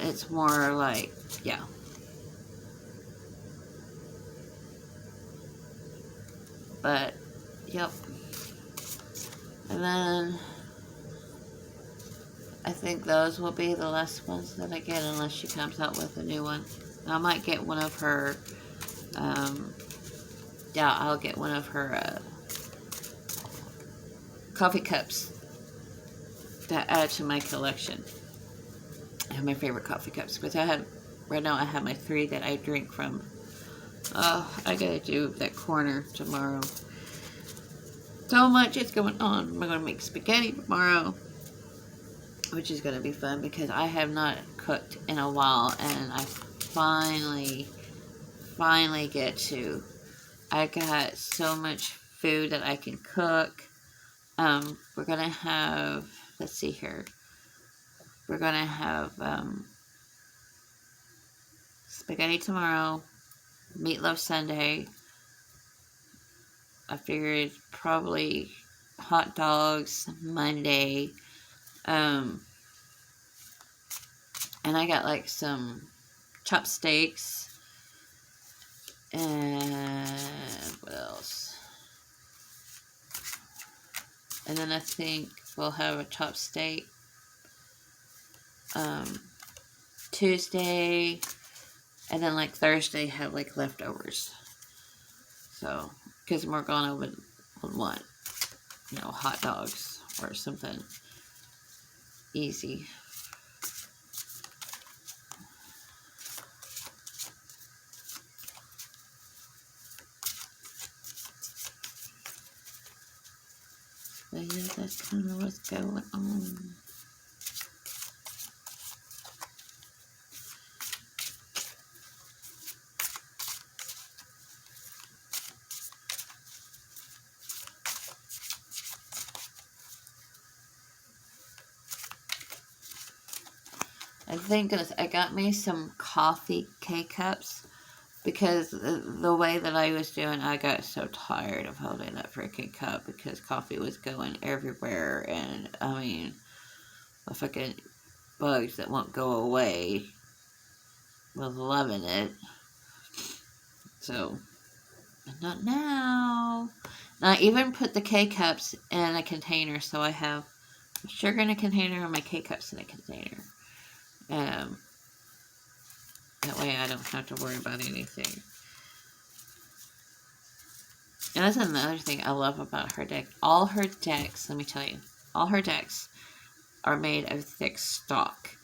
it's more like, yeah. But, yep. And then I think those will be the last ones that I get unless she comes out with a new one. I might get one of her, yeah, I'll get one of her coffee cups to add to my collection. I have my favorite coffee cups because right now I have my 3 that I drink from. Oh, I gotta do that corner tomorrow. So much is going on. I'm gonna make spaghetti tomorrow, which is gonna be fun because I have not cooked in a while, and I finally get to. I got so much food that I can cook. We're gonna have, let's see here. We're gonna have spaghetti tomorrow, meatloaf Sunday. I figured probably hot dogs Monday. And I got like some chopsticks. And what else? And then I think we'll have a chopstick Tuesday. And then like Thursday have like leftovers. So, because Morgana would want, hot dogs or something easy. But yeah, that's kind of what's going on. I think I got me some coffee K-cups because the way that I was doing, I got so tired of holding that freaking cup because coffee was going everywhere, and I mean, the fucking bugs that won't go away was loving it. So, but not now. And I even put the K-cups in a container, so I have sugar in a container and my K-cups in a container. That way I don't have to worry about anything. And that's another thing I love about her deck. All her decks, let me tell you, all her decks are made of thick stock.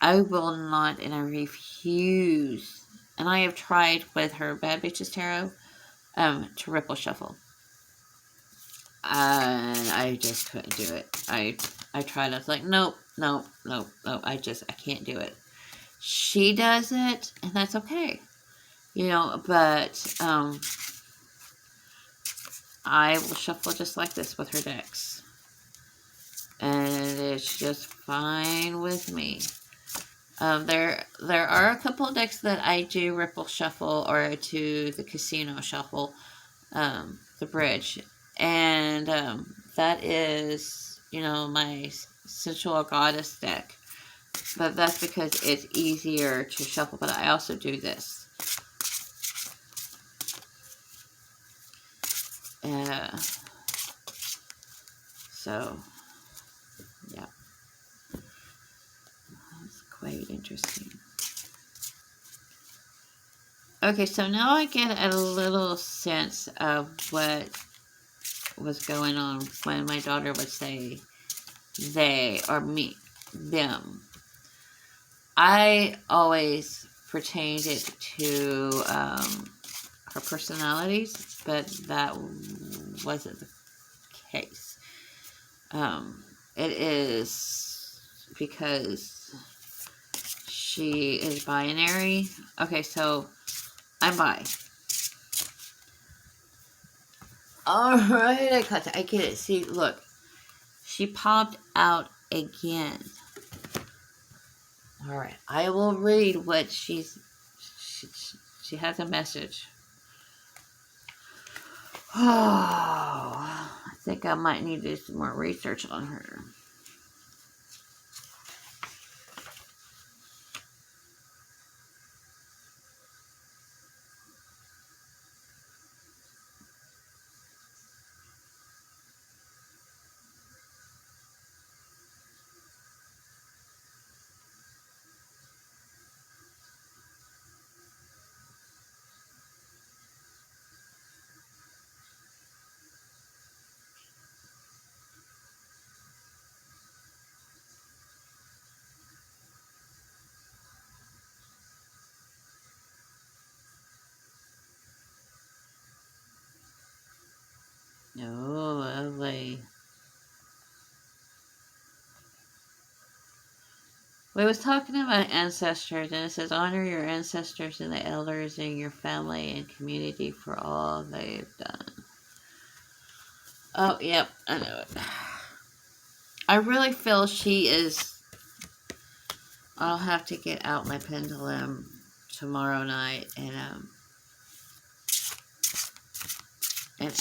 I will not, and I refuse, and I have tried with her Bad Bitches Tarot, to ripple shuffle. And I just couldn't do it. I tried. I was like, nope. I can't do it. She does it, and that's okay, But I will shuffle just like this with her decks, and it's just fine with me. There are a couple of decks that I do ripple shuffle or to the casino shuffle, the bridge, and that is, my sensual goddess deck. But that's because it's easier to shuffle. But I also do this. So, yeah. That's quite interesting. Okay, so now I get a little sense of what was going on when my daughter would say they or me, them. I always pertained it to her personalities, but that wasn't the case. It is because she is binary. Okay, so I'm bi. Alright, I get it. See, look. She popped out again. Alright, I will read what she has a message. Oh, I think I might need to do some more research on her. Oh, lovely. We was talking about ancestors, and it says, honor your ancestors and the elders in your family and community for all they've done. Oh, yep, I know it. I really feel she is... I'll have to get out my pendulum tomorrow night and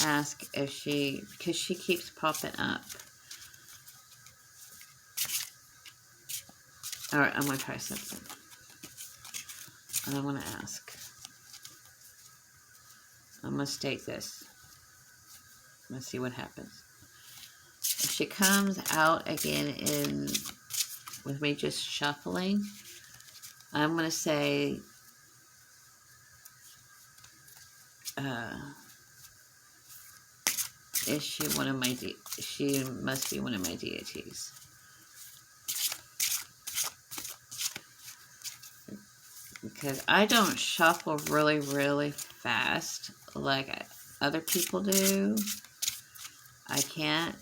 ask if she... Because she keeps popping up. Alright, I'm going to try something. And I'm going to ask. I'm going to state this. Let's see what happens. If she comes out again with me just shuffling, I'm going to say, is she one of my, she must be one of my deities. Because I don't shuffle really, really fast like other people do. I can't.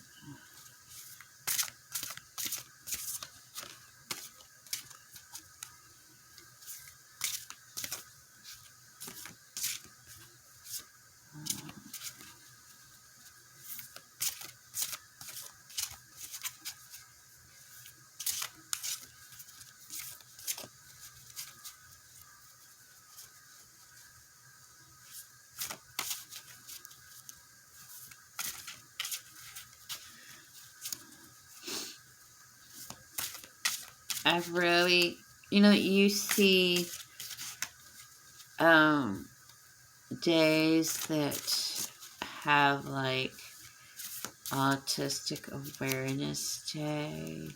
I've really, you see days that have like Autistic Awareness Day,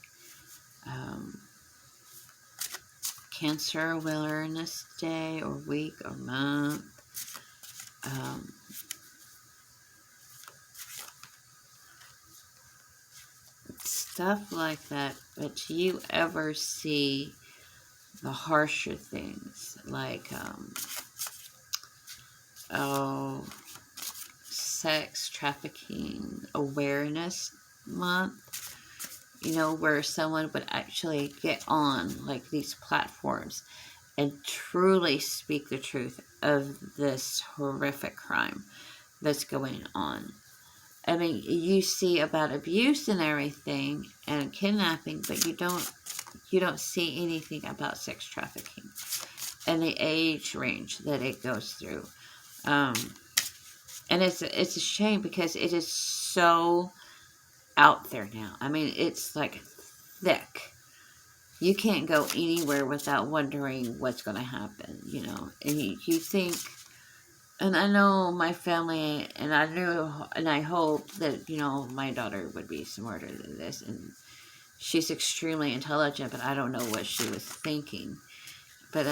Cancer Awareness Day, or week, or month. Stuff like that. But do you ever see the harsher things like, Sex Trafficking Awareness Month? Where someone would actually get on like these platforms and truly speak the truth of this horrific crime that's going on. I mean, you see about abuse and everything and kidnapping, but you don't see anything about sex trafficking and the age range that it goes through. And it's a shame because it is so out there now. I mean, it's like thick. You can't go anywhere without wondering what's going to happen, And you think, and I know my family, and I knew, and I hope that, my daughter would be smarter than this. And she's extremely intelligent, but I don't know what she was thinking. But,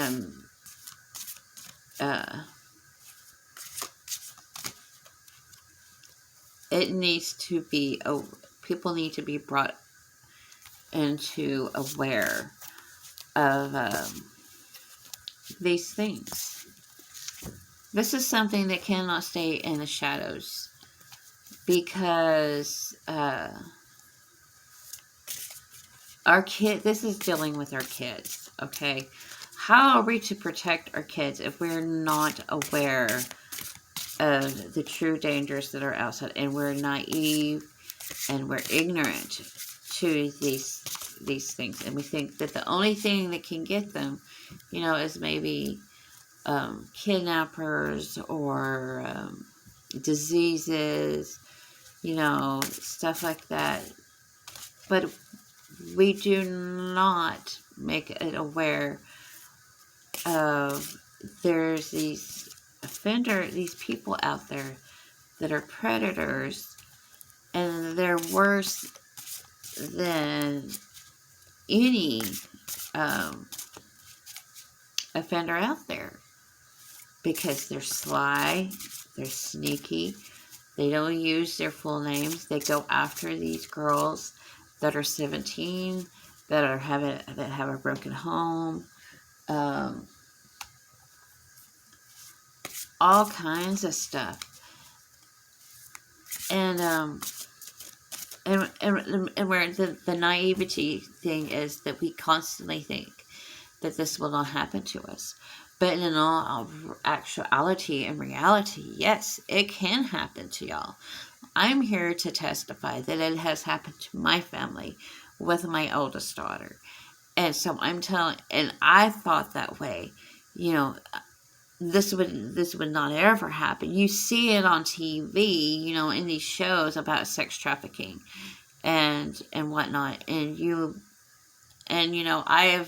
it needs to be, people need to be brought into aware of these things. This is something that cannot stay in the shadows because this is dealing with our kids, okay? How are we to protect our kids if we're not aware of the true dangers that are outside, and we're naive and we're ignorant to these things, and we think that the only thing that can get them, is maybe kidnappers or diseases, stuff like that. But we do not make it aware of there's these people out there that are predators, and they're worse than any offender out there because they're sly, they're sneaky, they don't use their full names. They go after these girls that are 17, that have a broken home, all kinds of stuff. And and where the naivety thing is that we constantly think that this will not happen to us. But in all actuality and reality, yes, it can happen to y'all. I'm here to testify that it has happened to my family with my oldest daughter. And so I'm telling, and I thought that way, you know, this would not ever happen. You see it on TV, you know, in these shows about sex trafficking and whatnot. And you know, I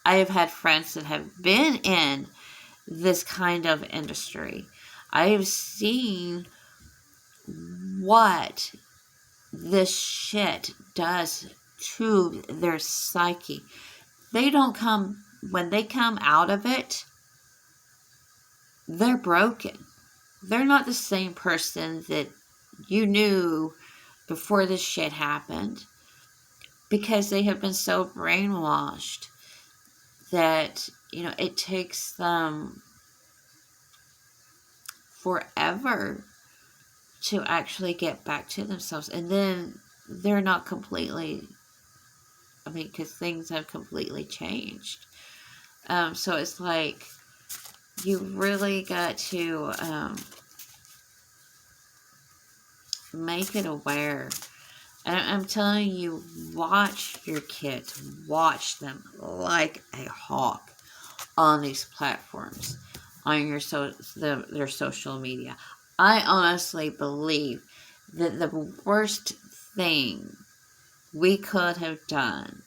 have had friends that have been in this kind of industry. I have seen what this shit does to their psyche. They don't come, when they come out of it, they're broken. They're not the same person that you knew before this shit happened, because they have been so brainwashed that, you know, it takes them forever to actually get back to themselves. And then they're not completely, I mean, because things have completely changed. So it's like, you really got to make it aware. And I'm telling you, watch your kids. Watch them like a hawk on these platforms, on their social media. I honestly believe that the worst thing we could have done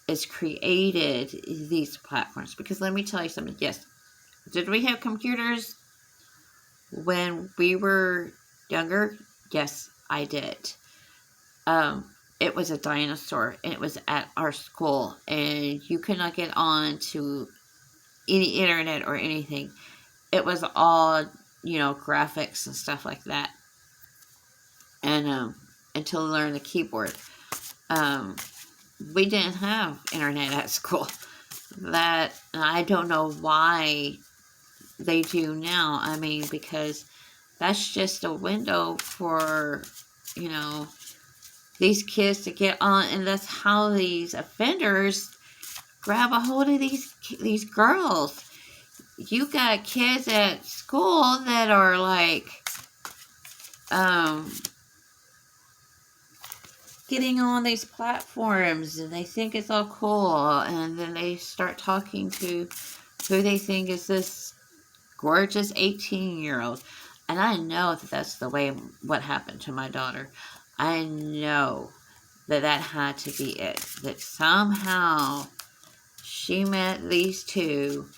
is created these platforms. Because let me tell you something. Yes, did we have computers when we were younger? Yes, I did. It was a dinosaur, and it was at our school, and you could not get on to any internet or anything. It was all, you know, graphics and stuff like that. And until we learned the keyboard, we didn't have internet at school. That, I don't know why they do now. I mean, because that's just a window for, you know, these kids to get on, and that's how these offenders grab a hold of these girls. You got kids at school that are like getting on these platforms, and they think it's all cool, and then they start talking to who they think is this gorgeous 18-year-old. And I know that that's the way what happened to my daughter. I know that had to be it. That somehow she met these two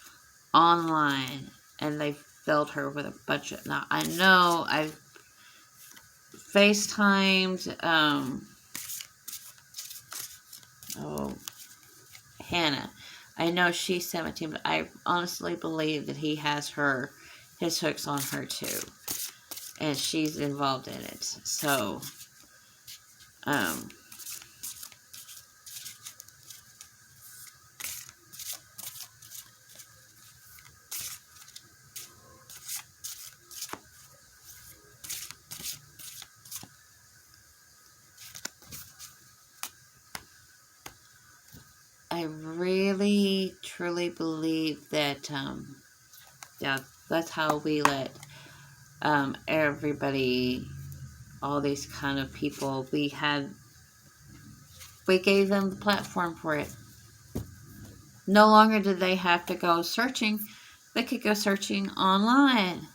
online, and they filled her with a bunch of... Now, I know I've FaceTimed, Hannah. I know she's 17, but I honestly believe that he has his hooks on her too. And she's involved in it. So, I really, truly believe that, yeah, that's how we let everybody, all these kind of people, we gave them the platform for it. No longer did they have to go searching. They could go searching online.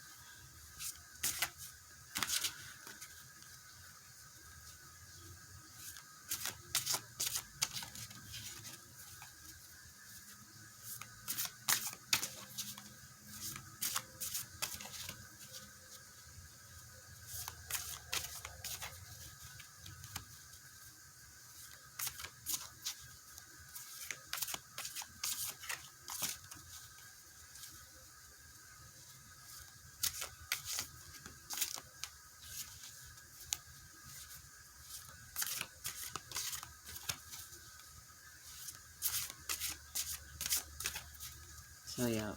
So yeah,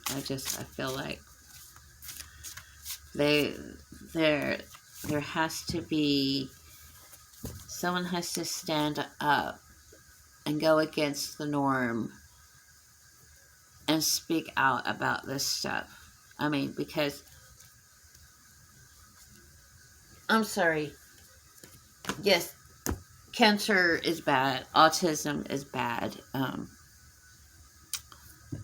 I feel like they're there has to be, someone has to stand up and go against the norm and speak out about this stuff. I mean, because, I'm sorry, yes, cancer is bad, autism is bad,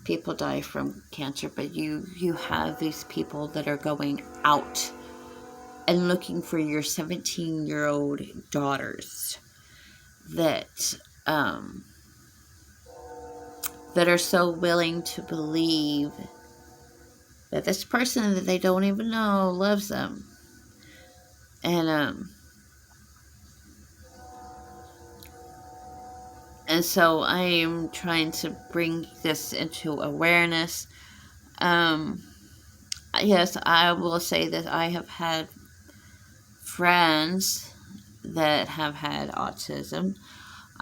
people die from cancer, but you have these people that are going out and looking for your 17-year-old daughters that that are so willing to believe that this person that they don't even know loves them. And so I am trying to bring this into awareness. Yes, I will say that I have had friends that have had autism.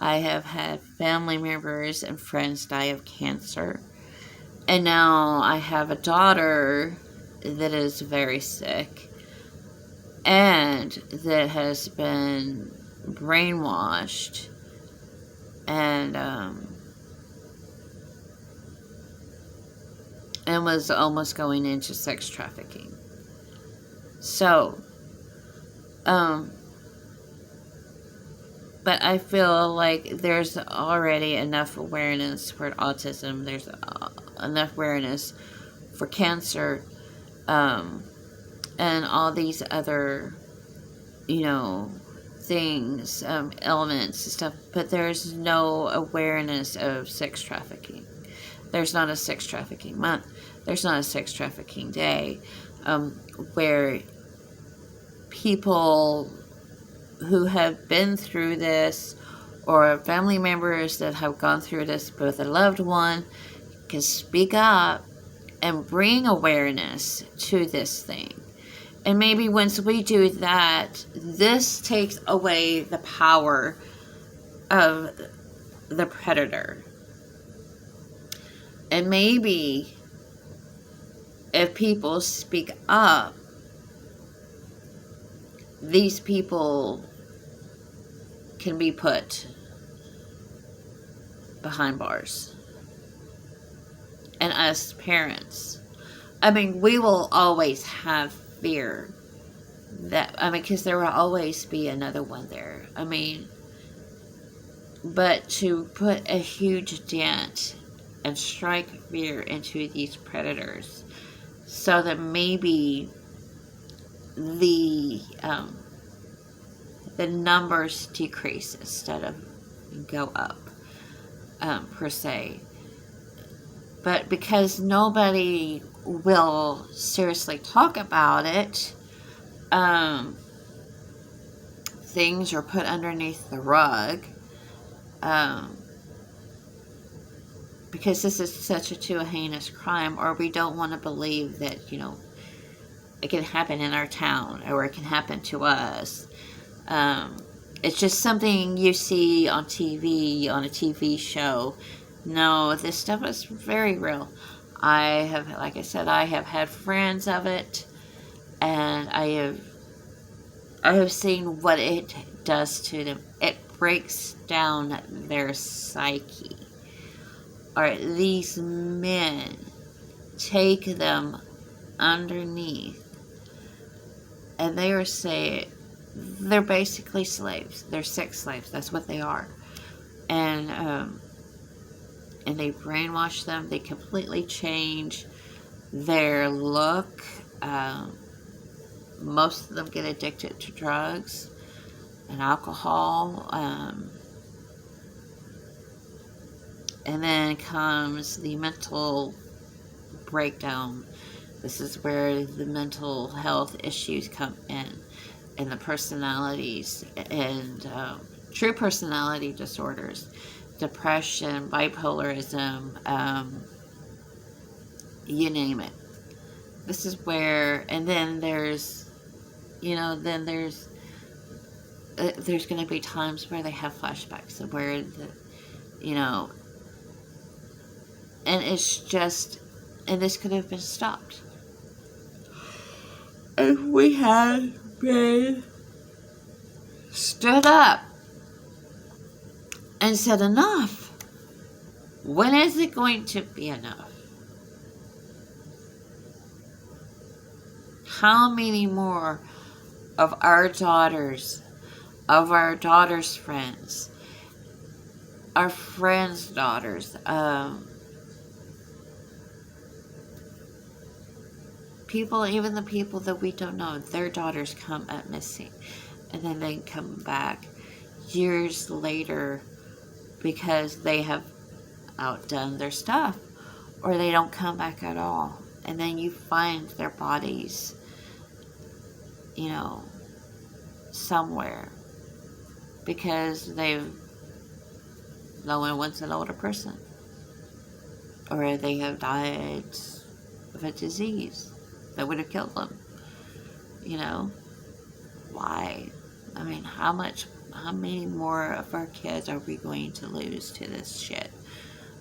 I have had family members and friends die of cancer. And now I have a daughter that is very sick and that has been brainwashed and was almost going into sex trafficking. So, but I feel like there's already enough awareness for autism. There's enough awareness for cancer, and all these other, things, elements and stuff. But there's no awareness of sex trafficking. There's not a sex trafficking month. There's not a sex trafficking day, where people who have been through this or family members that have gone through this with a loved one can speak up and bring awareness to this thing. And maybe once we do that, this takes away the power of the predator. And maybe if people speak up, these people can be put behind bars. And us parents, I mean, we will always have fear that, because there will always be another one there. But to put a huge dent and strike fear into these predators so that maybe the numbers decrease instead of go up, per se. But because nobody will seriously talk about it, things are put underneath the rug, because this is such a heinous crime, or we don't want to believe that, it can happen in our town, or it can happen to us. It's just something you see on TV, on a TV show. No, this stuff is very real. Like I said, I have had friends of it, and I have seen what it does to them. It breaks down their psyche. Or these men take them underneath, and they're basically slaves. They're sex slaves. That's what they are. And they brainwash them. They completely change their look. Most of them get addicted to drugs and alcohol. And then comes the mental breakdown. This is where the mental health issues come in, and the personalities, and true personality disorders, depression, bipolarism, you name it. This is where, and then there's going to be times where they have flashbacks, and where and it's just, and this could have been stopped. If we had Ray stood up and said, enough. When is it going to be enough? How many more of our daughters, of our daughters' friends, our friends' daughters, people, even the people that we don't know, their daughters come up missing, and then they come back years later because they have outdone their stuff, or they don't come back at all, and then you find their bodies, you know, somewhere because no one wants an older person, or they have died of a disease that would have killed them. You know, why? I mean, how many more of our kids are we going to lose to this shit?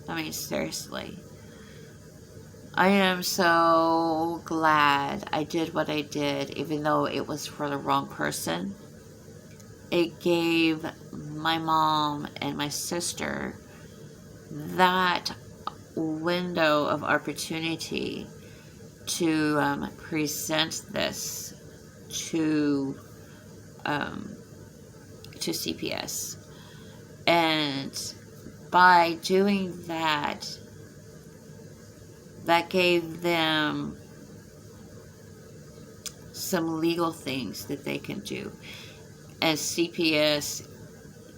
I mean, seriously. I am so glad I did what I did, even though it was for the wrong person. It gave my mom and my sister that window of opportunity to present this to CPS, and by doing that, that gave them some legal things that they can do. As CPS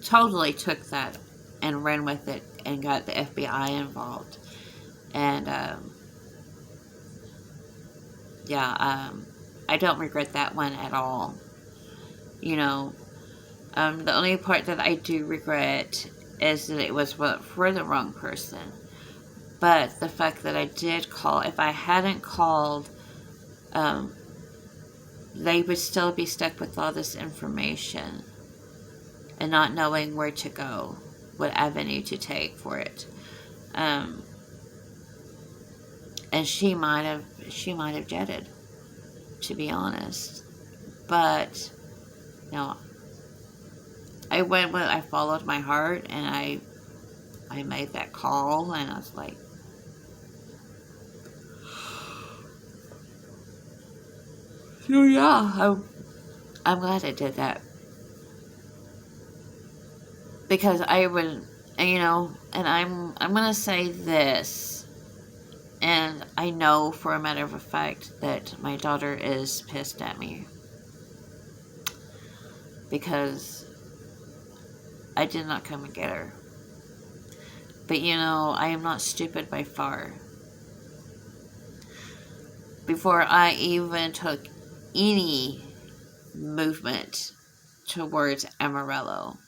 totally took that and ran with it and got the FBI involved. And I don't regret that one at all. You know, the only part that I do regret is that it was for the wrong person. But the fact that I did call, if I hadn't called, they would still be stuck with all this information and not knowing where to go, what avenue to take for it. And she might have jetted, to be honest. But no, I followed my heart, and I made that call, and I was like, so yeah, I'm glad I did that. Because I would, you know, and I'm gonna say this, and I know for a matter of fact that my daughter is pissed at me because I did not come and get her. But you know, I am not stupid by far. Before I even took any movement towards Amarillo,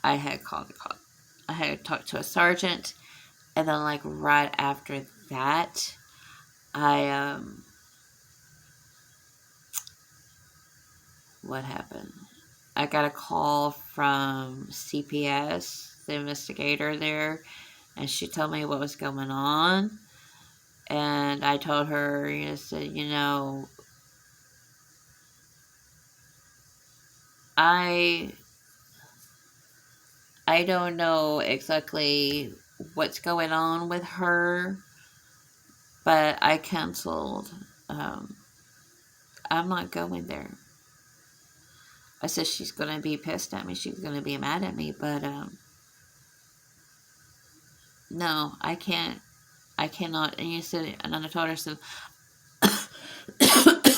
I had called the cop. I had talked to a sergeant, and then like right after that, what happened? I got a call from CPS, the investigator there, and she told me what was going on. And I told her, I said, you know, I don't know exactly what's going on with her, but I canceled. I'm not going there. I said she's going to be pissed at me. She's going to be mad at me, but no, I can't. I cannot. And you said, and I told her, so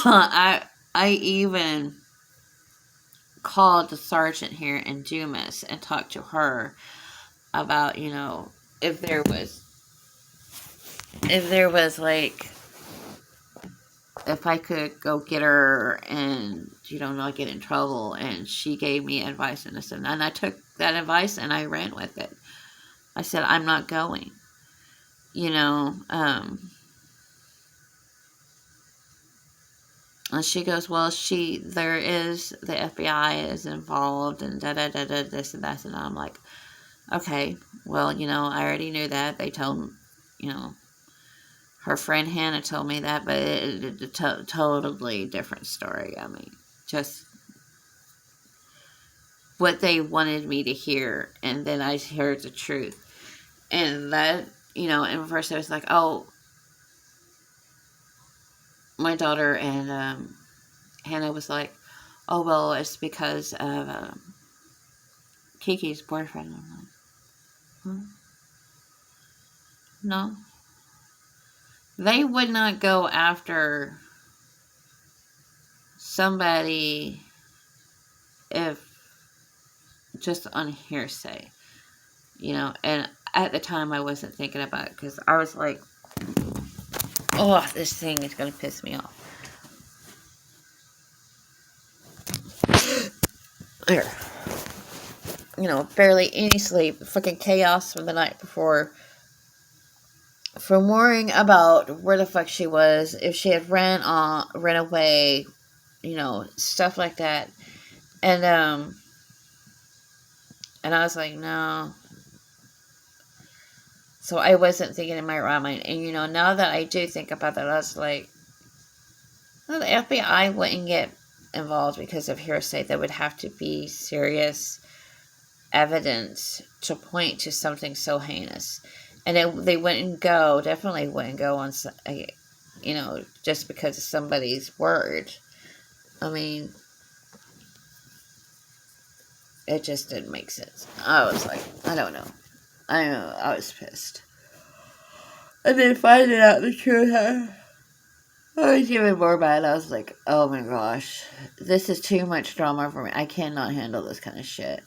I even called the sergeant here in Dumas and talked to her about, you know, if there was like, if I could go get her and, you know, not get in trouble. And she gave me advice, and I took that advice and I ran with it. I said, I'm not going, you know, and she goes, well, the FBI is involved, and da-da-da-da, this and that, and I'm like, okay, well, you know, I already knew that. They told, you know, her friend Hannah told me that, but it's a totally different story. I mean, just what they wanted me to hear, and then I heard the truth. And that, and first I was like, oh, my daughter and Hannah was like, oh, well, it's because of Kiki's boyfriend. I'm like, hmm? No. They would not go after somebody if just on hearsay, and at the time I wasn't thinking about it because I was like, oh, this thing is going to piss me off. There. Barely any sleep, fucking chaos from the night before, from worrying about where the fuck she was, if she had ran away, stuff like that. And I was like, no. So I wasn't thinking in my right mind. And, now that I do think about that, I was like, well, the FBI wouldn't get involved because of hearsay. There would have to be serious evidence to point to something so heinous. And they definitely wouldn't go on, just because of somebody's word. I mean, it just didn't make sense. I was like, I don't know. I was pissed. And then finding out the truth, I was even more mad. I was like, oh my gosh, this is too much drama for me. I cannot handle this kind of shit.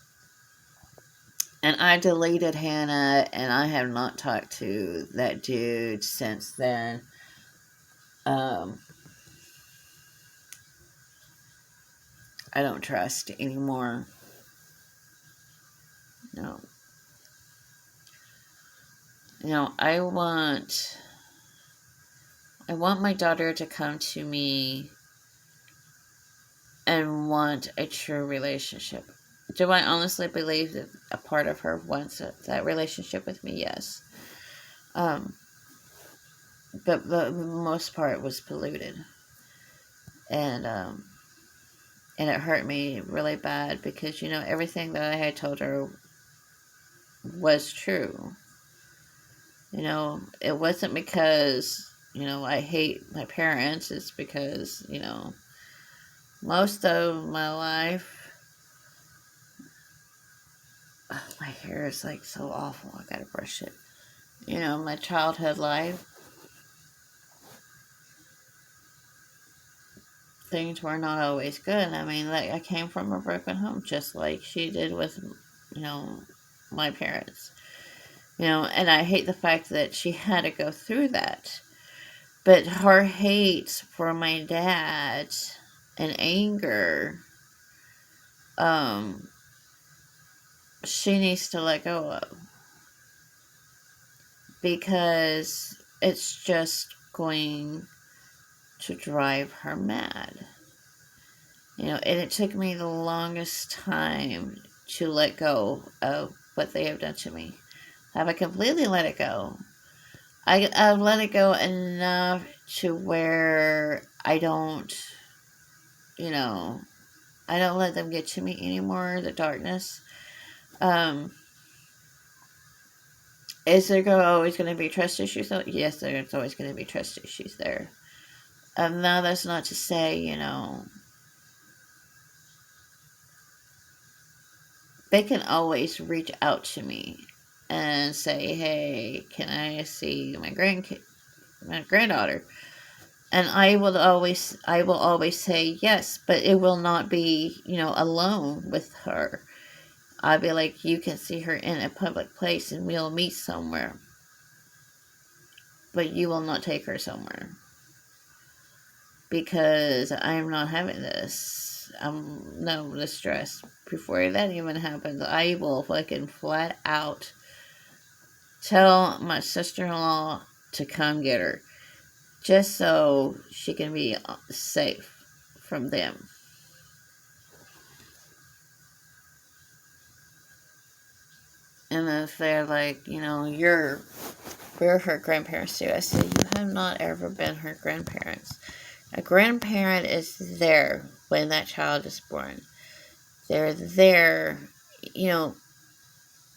And I deleted Hannah, and I have not talked to that dude since then. I don't trust anymore. No. I want my daughter to come to me and want a true relationship. Do I honestly believe that a part of her wants that relationship with me? Yes. But the most part was polluted. And it hurt me really bad because, everything that I had told her was true. It wasn't because, I hate my parents. It's because, most of my life, my hair is like so awful. I gotta brush it. My childhood life, things were not always good. I mean, I came from a broken home, just like she did with, my parents. And I hate the fact that she had to go through that. But her hate for my dad and anger, she needs to let go of. Because it's just going to drive her mad. And it took me the longest time to let go of what they have done to me. Have I completely let it go? I've let it go enough to where I don't, I don't let them get to me anymore, the darkness. Is there always going to be trust issues? Yes, there's always going to be trust issues there. Now, that's not to say, they can always reach out to me and say, hey, can I see my granddaughter? And I will always say yes, but it will not be, alone with her. I'll be like, you can see her in a public place and we'll meet somewhere. But you will not take her somewhere. Because I'm not having this. I'm no distress. Before that even happens, I will fucking flat out tell my sister-in-law to come get her. Just so she can be safe from them. And if they're like, we're her grandparents too. I said, you have not ever been her grandparents. A grandparent is there when that child is born. They're there, you know,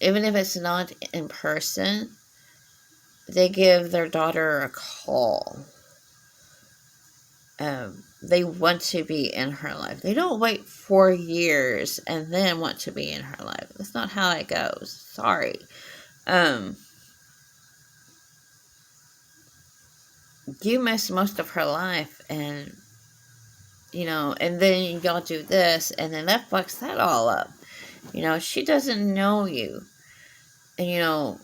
even if it's not in person, they give their daughter a call. They want to be in her life. They don't wait 4 years and then want to be in her life. That's not how it goes. Sorry. You missed most of her life, and and then y'all do this, and then that fucks that all up. She doesn't know you. And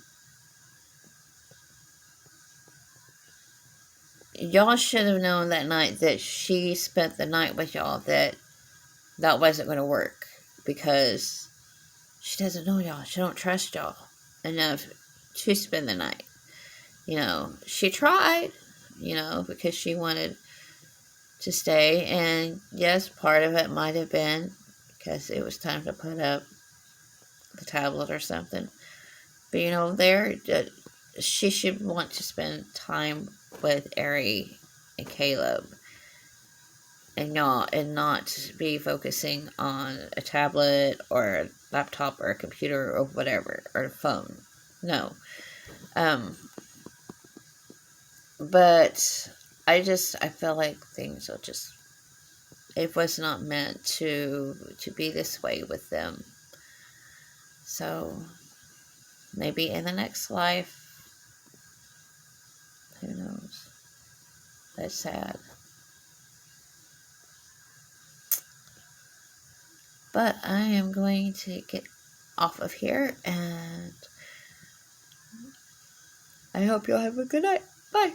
y'all should have known that night that she spent the night with y'all that wasn't going to work, because she doesn't know y'all. She don't trust y'all enough to spend the night. She tried, because she wanted to stay. And yes, part of it might have been because it was time to put up the tablet or something. But she should want to spend time with Ari and Caleb, and not be focusing on a tablet or a laptop or a computer or whatever, or a phone. No. But I feel like things will just, it was not meant to be this way with them. So maybe in the next life, who knows? That's sad. But I am going to get off of here, and I hope you'll have a good night. Bye.